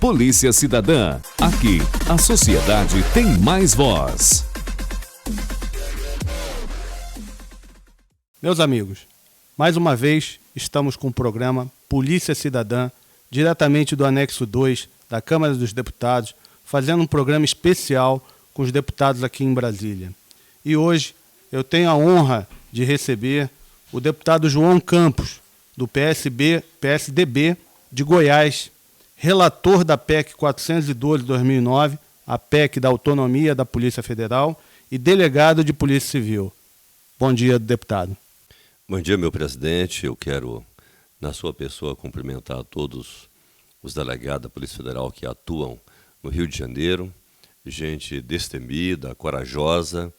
Polícia Cidadã. Aqui, a sociedade tem mais voz. Meus amigos, mais uma vez estamos com o programa Polícia Cidadã, diretamente do Anexo 2 da Câmara dos Deputados, fazendo um programa especial com os deputados aqui em Brasília. E hoje eu tenho a honra de receber o deputado João Campos, do PSDB de Goiás, relator da PEC 412/2009, a PEC da autonomia da Polícia Federal, e delegado de Polícia Civil. Bom dia, deputado. Bom dia, meu presidente. Eu quero, na sua pessoa, cumprimentar todos os delegados da Polícia Federal que atuam no Rio de Janeiro, gente destemida, corajosa,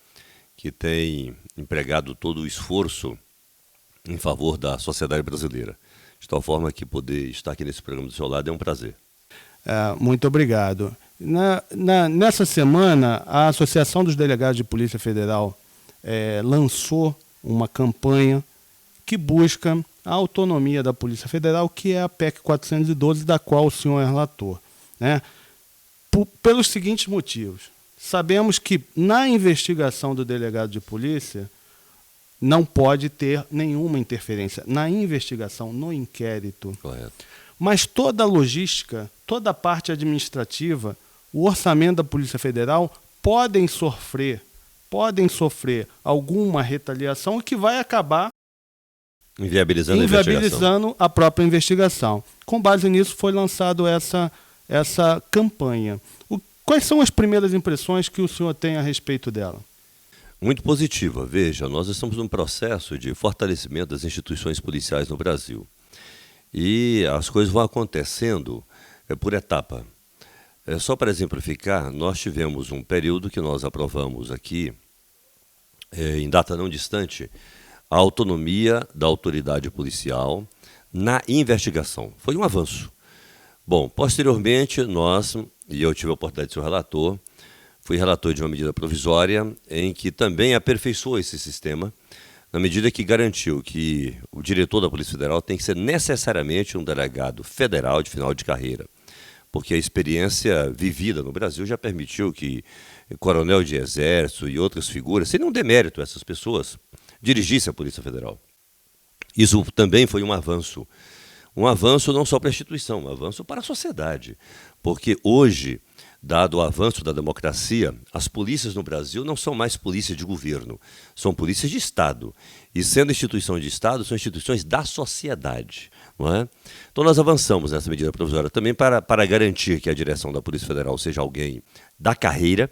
que tem empregado todo o esforço em favor da sociedade brasileira. De tal forma que poder estar aqui nesse programa do seu lado é um prazer. Muito obrigado. Nessa semana, a Associação dos Delegados de Polícia Federal lançou uma campanha que busca a autonomia da Polícia Federal, que é a PEC 412, da qual o senhor é relator, né? Pelos seguintes motivos. Sabemos que na investigação do delegado de polícia não pode ter nenhuma interferência na investigação, no inquérito. Correto. Mas toda a logística, toda a parte administrativa, o orçamento da Polícia Federal podem sofrer alguma retaliação que vai acabar inviabilizando a própria investigação. Com base nisso foi lançado essa campanha. Quais são as primeiras impressões que o senhor tem a respeito dela? Muito positiva. Veja, nós estamos num processo de fortalecimento das instituições policiais no Brasil. E as coisas vão acontecendo por etapa. Só para exemplificar, nós tivemos um período que nós aprovamos aqui, em data não distante, a autonomia da autoridade policial na investigação. Foi um avanço. Bom, posteriormente, e eu tive a oportunidade de ser relator, fui relator de uma medida provisória em que também aperfeiçoou esse sistema, na medida que garantiu que o diretor da Polícia Federal tem que ser necessariamente um delegado federal de final de carreira, porque a experiência vivida no Brasil já permitiu que coronel de exército e outras figuras, sem nenhum demérito a essas pessoas, dirigissem a Polícia Federal. Isso também foi um avanço não só para a instituição, um avanço para a sociedade, porque hoje, dado o avanço da democracia, as polícias no Brasil não são mais polícias de governo, são polícias de Estado. E sendo instituição de Estado, são instituições da sociedade. Não é? Então nós avançamos nessa medida provisória também para garantir que a direção da Polícia Federal seja alguém da carreira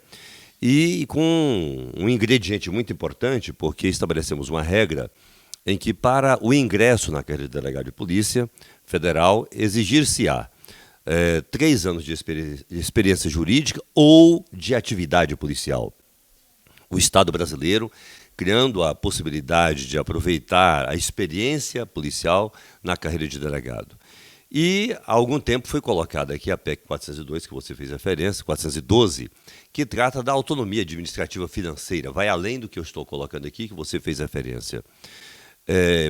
e com um ingrediente muito importante, porque estabelecemos uma regra em que para o ingresso na carreira de delegado de Polícia Federal exigir-se-á 3 anos de experiência jurídica ou de atividade policial. O Estado brasileiro criando a possibilidade de aproveitar a experiência policial na carreira de delegado. E há algum tempo foi colocada aqui a PEC 402, que você fez referência, 412, que trata da autonomia administrativa financeira, vai além do que eu estou colocando aqui, que você fez referência.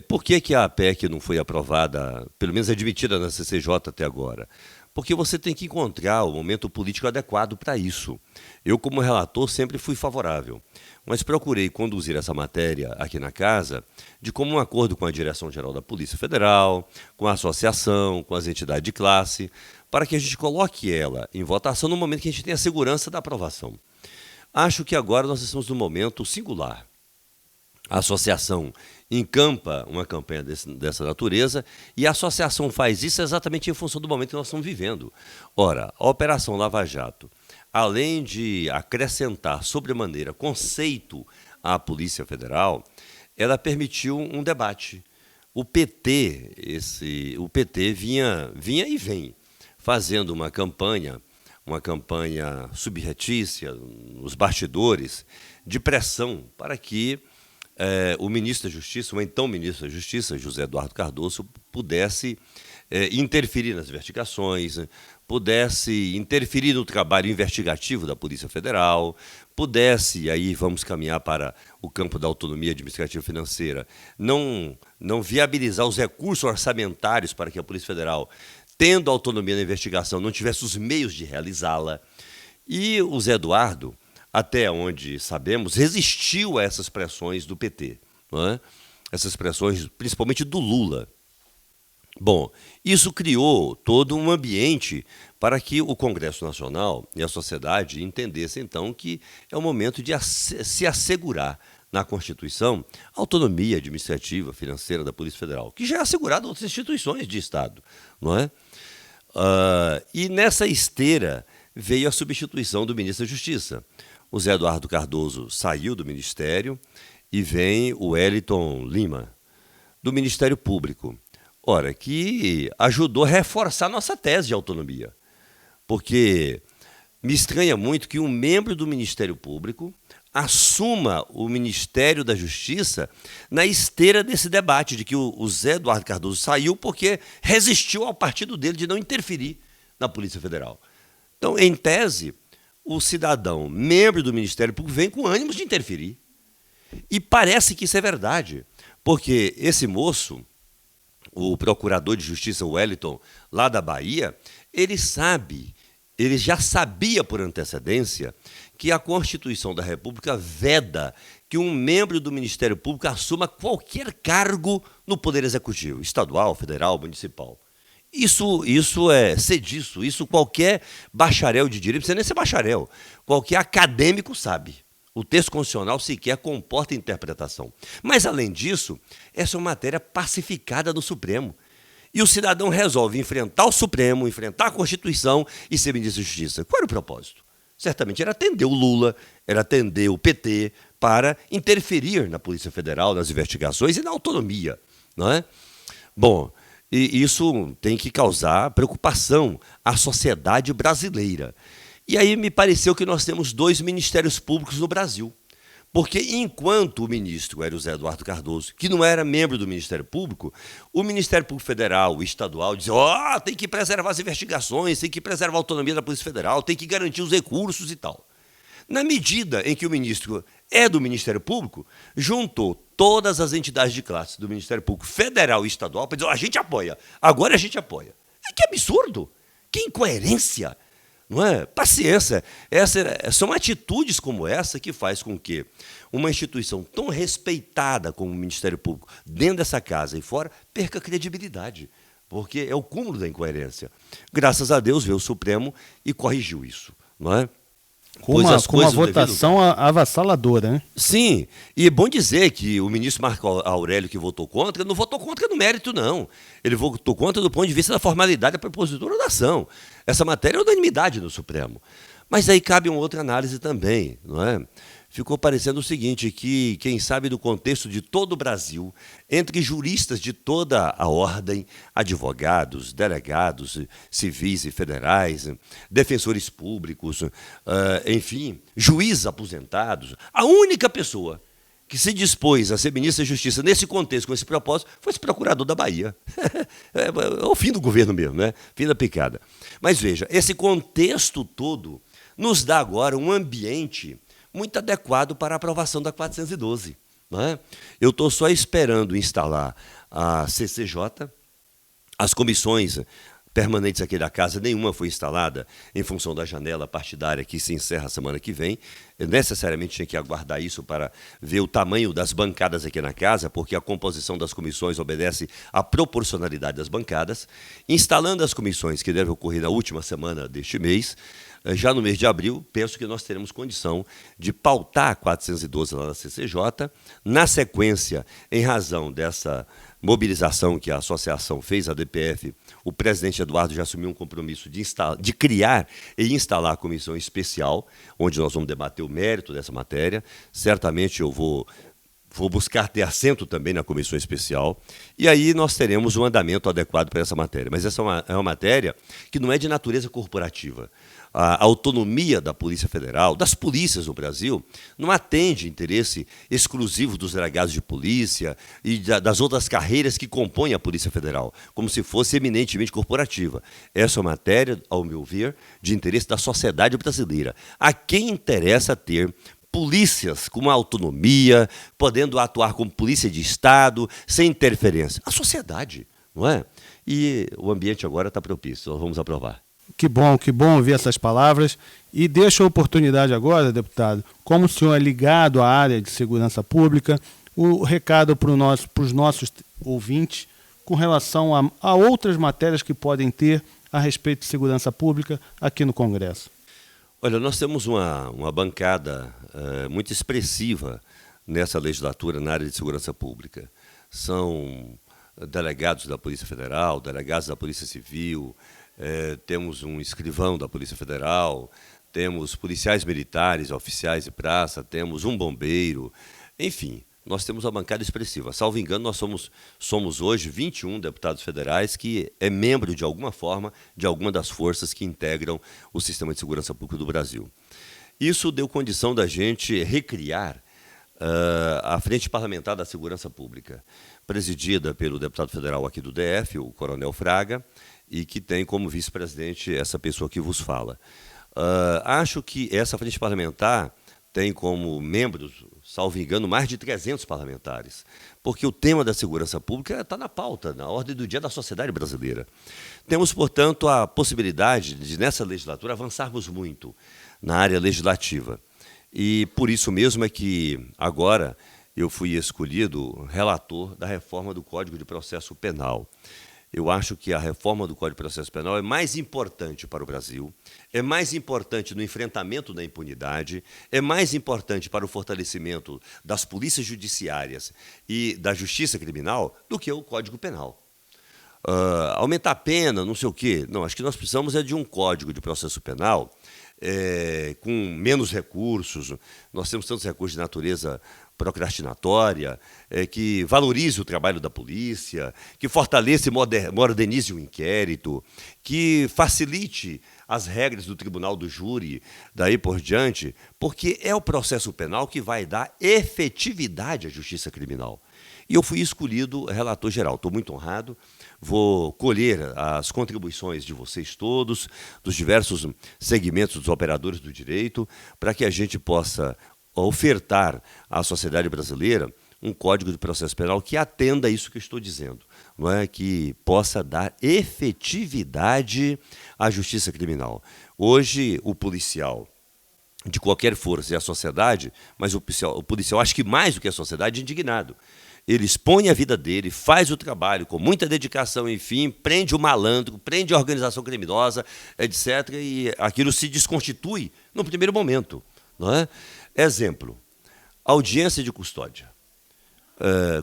Por que a PEC não foi aprovada, pelo menos admitida na CCJ até agora? Porque você tem que encontrar o momento político adequado para isso. Eu, como relator, sempre fui favorável, mas procurei conduzir essa matéria aqui na casa de comum acordo com a Direção-Geral da Polícia Federal, com a associação, com as entidades de classe, para que a gente coloque ela em votação no momento que a gente tenha a segurança da aprovação. Acho que agora nós estamos num momento singular. A associação encampa uma campanha dessa natureza e a associação faz isso exatamente em função do momento que nós estamos vivendo. Ora, a Operação Lava Jato, além de acrescentar sobremaneira conceito à Polícia Federal, ela permitiu um debate. O PT vinha e vem fazendo uma campanha subretícia, nos bastidores, de pressão para que o ministro da Justiça, o então ministro da Justiça, José Eduardo Cardoso, pudesse interferir nas investigações, pudesse interferir no trabalho investigativo da Polícia Federal, pudesse, aí vamos caminhar para o campo da autonomia administrativa financeira, não viabilizar os recursos orçamentários para que a Polícia Federal tendo autonomia na investigação, não tivesse os meios de realizá-la. E o Zé Eduardo, até onde sabemos, resistiu a essas pressões do PT, não é? Essas pressões, principalmente do Lula. Bom, isso criou todo um ambiente para que o Congresso Nacional e a sociedade entendessem, então, que é o momento de se assegurar na Constituição a autonomia administrativa, financeira da Polícia Federal, que já é assegurada a outras instituições de Estado, não é? E nessa esteira veio a substituição do ministro da Justiça. O Zé Eduardo Cardoso saiu do Ministério e vem o Wellington Lima, do Ministério Público. Ora, que ajudou a reforçar nossa tese de autonomia. Porque me estranha muito que um membro do Ministério Público assuma o Ministério da Justiça na esteira desse debate de que o Zé Eduardo Cardoso saiu porque resistiu ao partido dele de não interferir na Polícia Federal. Então, em tese, o cidadão, membro do Ministério Público, vem com ânimos de interferir. E parece que isso é verdade, porque esse moço, o procurador de justiça Wellington, lá da Bahia, ele já sabia por antecedência que a Constituição da República veda que um membro do Ministério Público assuma qualquer cargo no Poder Executivo, estadual, federal, municipal. Isso é sediço, isso qualquer bacharel de direito, não precisa nem ser bacharel, qualquer acadêmico sabe. O texto constitucional sequer comporta interpretação. Mas, além disso, essa é uma matéria pacificada no Supremo. E o cidadão resolve enfrentar o Supremo, enfrentar a Constituição e ser ministro da Justiça. Qual era o propósito? Certamente era atender o Lula, era atender o PT para interferir na Polícia Federal, nas investigações e na autonomia, não é? Bom, e isso tem que causar preocupação à sociedade brasileira. E aí me pareceu que nós temos 2 ministérios públicos no Brasil. Porque enquanto o ministro era o Zé Eduardo Cardoso, que não era membro do Ministério Público, o Ministério Público Federal, o estadual, dizia tem que preservar as investigações, tem que preservar a autonomia da Polícia Federal, tem que garantir os recursos e tal. Na medida em que o ministro é do Ministério Público, juntou todas as entidades de classe do Ministério Público Federal e Estadual para dizer, a gente apoia, agora a gente apoia. Que absurdo, que incoerência. Não é? Paciência. São atitudes como essa que faz com que uma instituição tão respeitada como o Ministério Público, dentro dessa casa e fora, perca credibilidade, porque é o cúmulo da incoerência. Graças a Deus veio o Supremo e corrigiu isso. Não é? Com uma votação avassaladora, né? Sim, e é bom dizer que o ministro Marco Aurélio, que votou contra, não votou contra no mérito, não. Ele votou contra do ponto de vista da formalidade da propositura da ação. Essa matéria é unanimidade no Supremo. Mas aí cabe uma outra análise também, não é? Ficou parecendo o seguinte, que quem sabe do contexto de todo o Brasil, entre juristas de toda a ordem, advogados, delegados civis e federais, defensores públicos, enfim, juízes aposentados, a única pessoa que se dispôs a ser ministro da Justiça nesse contexto, com esse propósito, foi esse procurador da Bahia. É o fim do governo mesmo, né? Fim da picada. Mas veja, esse contexto todo nos dá agora um ambiente muito adequado para a aprovação da 412. Não é? Eu estou só esperando instalar a CCJ, as comissões permanentes aqui da casa, nenhuma foi instalada em função da janela partidária que se encerra a semana que vem. Eu necessariamente tinha que aguardar isso para ver o tamanho das bancadas aqui na casa, porque a composição das comissões obedece à proporcionalidade das bancadas. Instalando as comissões, que devem ocorrer na última semana deste mês, já no mês de abril, penso que nós teremos condição de pautar a 412 lá na CCJ. Na sequência, em razão dessa mobilização que a associação fez, a DPF, o presidente Eduardo já assumiu um compromisso de criar e instalar a comissão especial, onde nós vamos debater o mérito dessa matéria. Certamente eu vou buscar ter assento também na comissão especial, e aí nós teremos um andamento adequado para essa matéria. Mas essa é uma matéria que não é de natureza corporativa. A autonomia da Polícia Federal, das polícias no Brasil, não atende interesse exclusivo dos delegados de polícia e das outras carreiras que compõem a Polícia Federal, como se fosse eminentemente corporativa. Essa é uma matéria, ao meu ver, de interesse da sociedade brasileira. A quem interessa ter polícias com uma autonomia, podendo atuar como polícia de Estado, sem interferência? A sociedade, não é? e o ambiente agora está propício, nós vamos aprovar. Que bom ouvir essas palavras. E deixo a oportunidade agora, deputado, como o senhor é ligado à área de segurança pública, o recado para os nossos ouvintes com relação a outras matérias que podem ter a respeito de segurança pública aqui no Congresso. Olha, nós temos uma bancada muito expressiva nessa legislatura na área de segurança pública. São delegados da Polícia Federal, delegados da Polícia Civil, temos um escrivão da Polícia Federal, temos policiais militares, oficiais de praça, temos um bombeiro, enfim, nós temos uma bancada expressiva. Salvo engano, nós somos hoje 21 deputados federais que é membro, de alguma forma, de alguma das forças que integram o sistema de segurança pública do Brasil. Isso deu condição da gente recriar a Frente Parlamentar da Segurança Pública, presidida pelo deputado federal aqui do DF, o Coronel Fraga, e que tem como vice-presidente essa pessoa que vos fala. Acho que essa Frente Parlamentar tem como membros, salvo engano, mais de 300 parlamentares, porque o tema da segurança pública está na pauta, na ordem do dia da sociedade brasileira. Temos, portanto, a possibilidade de, nessa legislatura, avançarmos muito na área legislativa. E por isso mesmo é que agora eu fui escolhido relator da reforma do Código de Processo Penal. Eu acho que a reforma do Código de Processo Penal é mais importante para o Brasil, é mais importante no enfrentamento da impunidade, é mais importante para o fortalecimento das polícias judiciárias e da justiça criminal do que o Código Penal. Aumentar a pena, não sei o quê. Não, acho que nós precisamos de um Código de Processo Penal com menos recursos. Nós temos tantos recursos de natureza procrastinatória, que valorize o trabalho da polícia, que fortaleça e modernize o inquérito, que facilite as regras do tribunal do júri, daí por diante, porque é o processo penal que vai dar efetividade à justiça criminal. E eu fui escolhido relator geral. Estou muito honrado, vou colher as contribuições de vocês todos, dos diversos segmentos dos operadores do direito, para que a gente possa ofertar à sociedade brasileira um Código de Processo Penal que atenda a isso que eu estou dizendo, não é? Que possa dar efetividade à justiça criminal. Hoje, o policial de qualquer força e a sociedade, mas o policial, acho que mais do que a sociedade, é indignado. Ele expõe a vida dele, faz o trabalho com muita dedicação, enfim, prende o malandro, prende a organização criminosa, etc., e aquilo se desconstitui no primeiro momento, não é? Exemplo, audiência de custódia.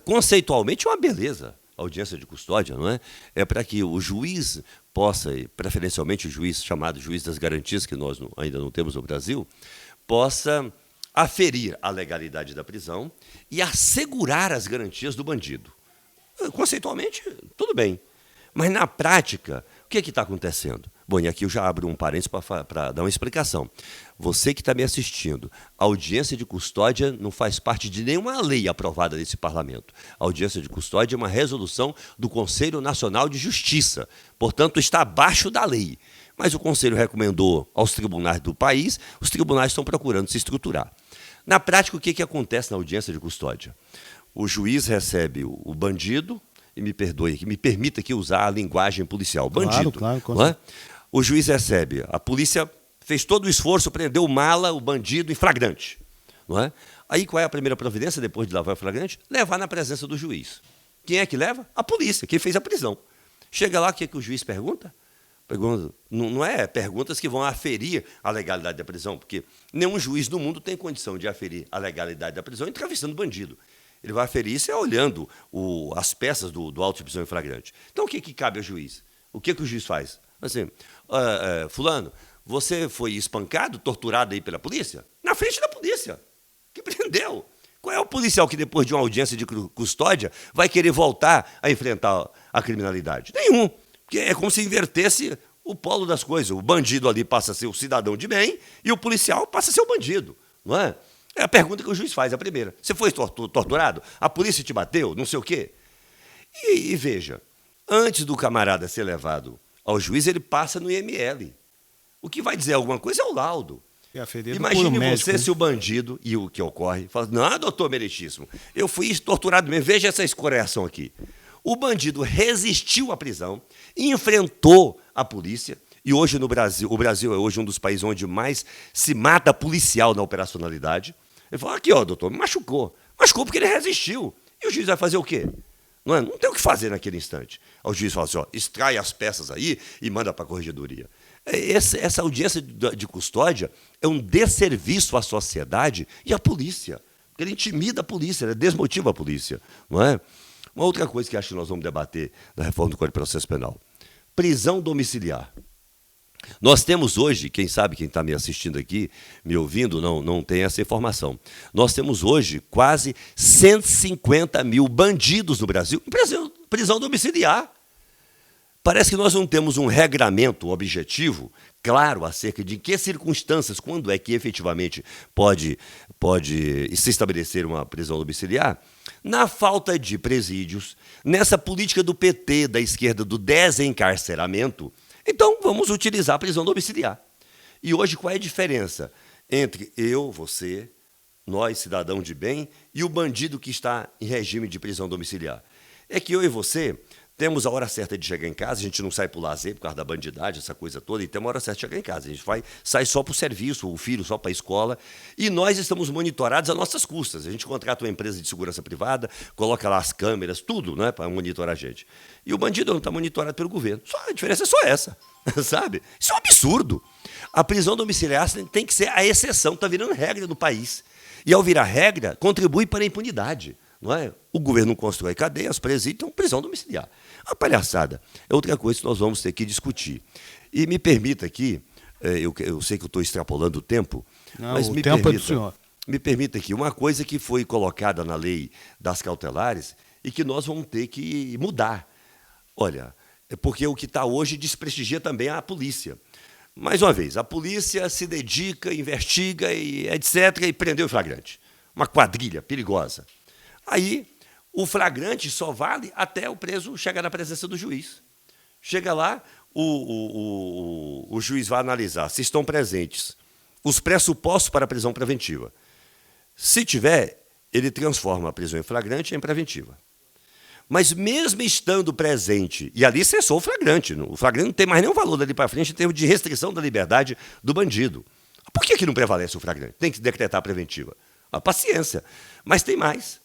Conceitualmente é uma beleza, a audiência de custódia, não é? É para que o juiz possa, preferencialmente o juiz chamado juiz das garantias, que nós ainda não temos no Brasil, possa aferir a legalidade da prisão e assegurar as garantias do bandido. Conceitualmente, tudo bem. Mas, na prática, o que está acontecendo? Bom, e aqui eu já abro um parênteses para dar uma explicação. Você que está me assistindo, a audiência de custódia não faz parte de nenhuma lei aprovada nesse parlamento. A audiência de custódia é uma resolução do Conselho Nacional de Justiça. Portanto, está abaixo da lei. Mas o Conselho recomendou aos tribunais do país, os tribunais estão procurando se estruturar. Na prática, o que acontece na audiência de custódia? O juiz recebe o bandido, e me perdoe, que me permita aqui usar a linguagem policial, bandido. Claro, não é? O juiz recebe, a polícia fez todo o esforço, prendeu o mala, o bandido, em flagrante. Não é? Aí qual é a primeira providência, depois de levar o flagrante? Levar na presença do juiz. Quem é que leva? A polícia, quem fez a prisão. Chega lá, o que o juiz pergunta? Não é perguntas que vão aferir a legalidade da prisão, porque nenhum juiz no mundo tem condição de aferir a legalidade da prisão entrevistando bandido. Ele vai aferir isso olhando as peças do auto de prisão em flagrante. Então, o que cabe ao juiz? O que o juiz faz? Assim, fulano, você foi espancado, torturado aí pela polícia? Na frente da polícia, que prendeu. Qual é o policial que, depois de uma audiência de custódia, vai querer voltar a enfrentar a criminalidade? Nenhum. Porque é como se invertesse o polo das coisas. O bandido ali passa a ser o cidadão de bem e o policial passa a ser o bandido, não é? É a pergunta que o juiz faz, a primeira. Você foi torturado? A polícia te bateu? Não sei o quê. E veja, antes do camarada ser levado ao juiz, ele passa no IML. O que vai dizer alguma coisa é o laudo. Imagine você, se o bandido, e o que ocorre, fala, não, doutor meritíssimo, eu fui torturado mesmo, veja essa escoriação aqui. O bandido resistiu à prisão, enfrentou a polícia, e hoje no Brasil, o Brasil é hoje um dos países onde mais se mata policial na operacionalidade. Ele falou, aqui, ó, doutor, me machucou. Machucou porque ele resistiu. E o juiz vai fazer o quê? Não tem o que fazer naquele instante. Aí o juiz fala assim, ó, extrai as peças aí e manda para a corregedoria. Essa audiência de custódia é um desserviço à sociedade e à polícia. Porque ele intimida a polícia, ele desmotiva a polícia. Não é? Uma outra coisa que acho que nós vamos debater na reforma do Código de Processo Penal. Prisão domiciliar. Nós temos hoje, quem sabe, quem está me assistindo aqui, me ouvindo, não tem essa informação. Nós temos hoje quase 150 mil bandidos no Brasil em prisão domiciliar. Parece que nós não temos um regramento objetivo, claro, acerca de em que circunstâncias, quando é que efetivamente pode se estabelecer uma prisão domiciliar. Na falta de presídios, nessa política do PT, da esquerda, do desencarceramento, então vamos utilizar a prisão domiciliar. E hoje qual é a diferença entre eu, você, nós, cidadão de bem, e o bandido que está em regime de prisão domiciliar? É que eu e você temos a hora certa de chegar em casa, a gente não sai para o lazer por causa da bandidagem, essa coisa toda, e tem uma hora certa de chegar em casa. A gente sai só para o serviço, o filho só para a escola, e nós estamos monitorados às nossas custas. A gente contrata uma empresa de segurança privada, coloca lá as câmeras, tudo, né, para monitorar a gente. E o bandido não está monitorado pelo governo. A diferença é só essa, sabe? Isso é um absurdo. A prisão domiciliar tem que ser a exceção, está virando regra no país. E ao virar regra, contribui para a impunidade. Não é? O governo não constrói cadeias, presídios, então prisão domiciliar. A palhaçada é outra coisa que nós vamos ter que discutir. E me permita aqui, eu sei que eu estou extrapolando o tempo, mas o tempo é do senhor. Me permita aqui, uma coisa que foi colocada na lei das cautelares e que nós vamos ter que mudar. Olha, é porque o que está hoje desprestigia também a polícia. Mais uma vez, a polícia se dedica, investiga, e etc., e prendeu o flagrante. Uma quadrilha perigosa. Aí, o flagrante só vale até o preso chegar na presença do juiz. Chega lá, o juiz vai analisar se estão presentes os pressupostos para a prisão preventiva. Se tiver, ele transforma a prisão em flagrante em preventiva. Mas mesmo estando presente, e ali cessou o flagrante não tem mais nenhum valor dali para frente em termos de restrição da liberdade do bandido. Por que não prevalece o flagrante? Tem que decretar a preventiva. A paciência. Mas tem mais.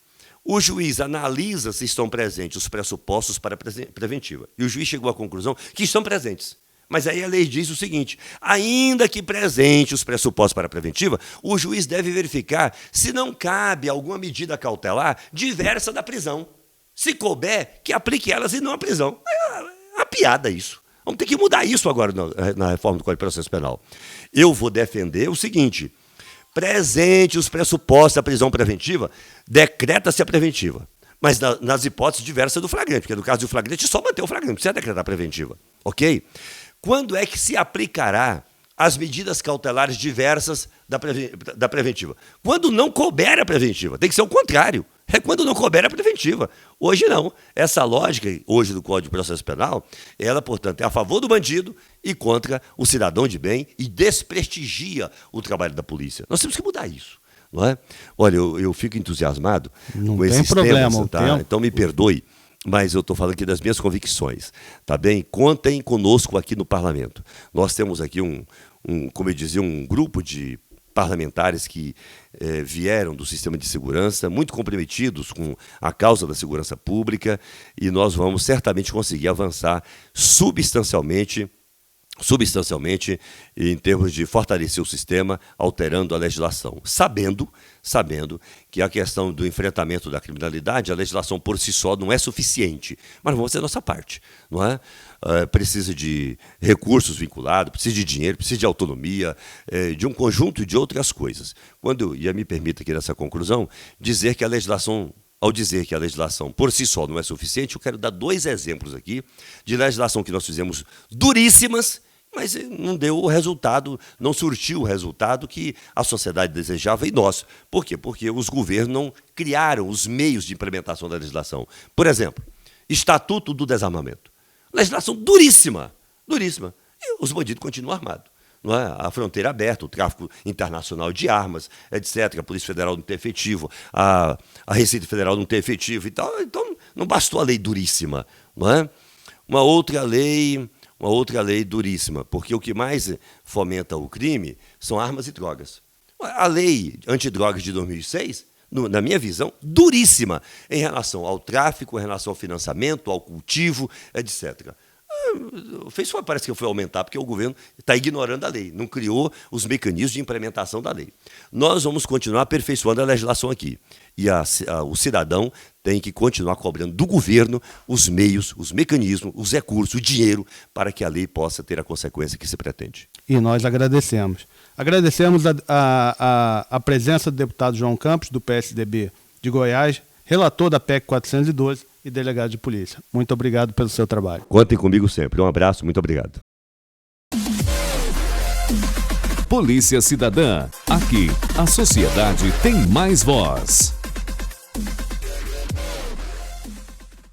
O juiz analisa se estão presentes os pressupostos para a preventiva. E o juiz chegou à conclusão que estão presentes. Mas aí a lei diz o seguinte, ainda que presente os pressupostos para a preventiva, o juiz deve verificar se não cabe alguma medida cautelar diversa da prisão. Se couber, que aplique elas e não a prisão. É uma piada isso. Vamos ter que mudar isso agora na reforma do Código de Processo Penal. Eu vou defender o seguinte, presente os pressupostos da prisão preventiva, decreta-se a preventiva. Mas nas hipóteses diversas do flagrante, porque no caso do flagrante, só manter o flagrante, não precisa decretar a preventiva. Ok? Quando é que se aplicará as medidas cautelares diversas da preventiva? Quando não couber a preventiva. Tem que ser o contrário. É quando não couber a preventiva. Hoje não. Essa lógica, hoje do Código de Processo Penal, ela, portanto, é a favor do bandido e contra o cidadão de bem e desprestigia o trabalho da polícia. Nós temos que mudar isso. Não é? Olha, eu fico entusiasmado não com tem esses problema, temas, tá? Então me perdoe, mas eu estou falando aqui das minhas convicções, tá bem? Contem conosco aqui no Parlamento. Nós temos aqui como eu dizia, um grupo de parlamentares que vieram do sistema de segurança, muito comprometidos com a causa da segurança pública, e nós vamos certamente conseguir avançar substancialmente em termos de fortalecer o sistema, alterando a legislação, sabendo que a questão do enfrentamento da criminalidade, a legislação por si só não é suficiente, mas vamos fazer a nossa parte, não é? Precisa de recursos vinculados, precisa de dinheiro, precisa de autonomia, de um conjunto de outras coisas. E me permita aqui nessa conclusão, dizer que a legislação, ao dizer que a legislação por si só não é suficiente, eu quero dar 2 exemplos aqui de legislação que nós fizemos duríssimas, mas não deu o resultado, não surtiu o resultado que a sociedade desejava e nós. Por quê? Porque os governos não criaram os meios de implementação da legislação. Por exemplo, Estatuto do Desarmamento. Legislação duríssima. E os bandidos continuam armados. Não é? A fronteira aberta, o tráfico internacional de armas, etc. A Polícia Federal não tem efetivo, a Receita Federal não tem efetivo e tal. Então, Não bastou a lei duríssima, não é? Uma outra lei duríssima, porque o que mais fomenta o crime são armas e drogas. A lei antidrogas de 2006, na minha visão, duríssima em relação ao tráfico, em relação ao financiamento, ao cultivo, etc. Parece que foi aumentar, porque o governo está ignorando a lei, não criou os mecanismos de implementação da lei. Nós vamos continuar aperfeiçoando a legislação aqui. E o cidadão tem que continuar cobrando do governo os meios, os mecanismos, os recursos, o dinheiro, para que a lei possa ter a consequência que se pretende. E nós agradecemos. Agradecemos a presença do deputado João Campos, do PSDB de Goiás, relator da PEC 412 e delegado de polícia. Muito obrigado pelo seu trabalho. Contem comigo sempre. Um abraço, muito obrigado. Polícia Cidadã. Aqui, a sociedade tem mais voz.